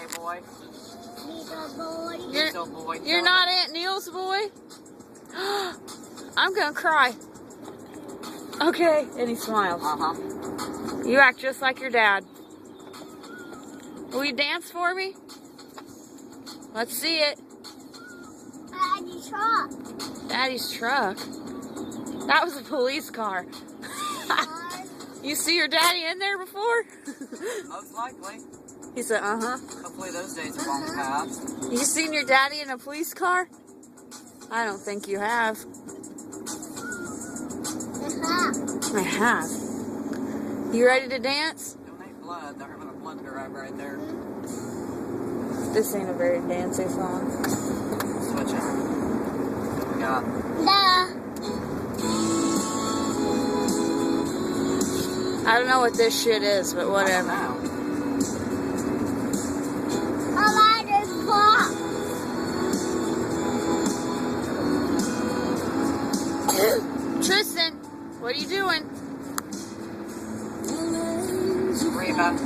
Okay, boy. You're, Boy. you're not Aunt Neil's boy? I'm gonna cry. Okay, and he smiles. Uh-huh. You act just like your dad. Will you dance for me? Let's see it. Daddy's truck. Daddy's truck. That was a police car. You see your daddy in there before? Most likely. He said, uh-huh. Hopefully those days are long past. You seen your daddy in a police car? I don't think you have. I have. You ready to dance? Donate blood. They're having a blood drive right there. This ain't a very dancing song. Switch it. What we got? I don't know what this shit is, but whatever. I don't know. Tristan, what are you doing? Reba.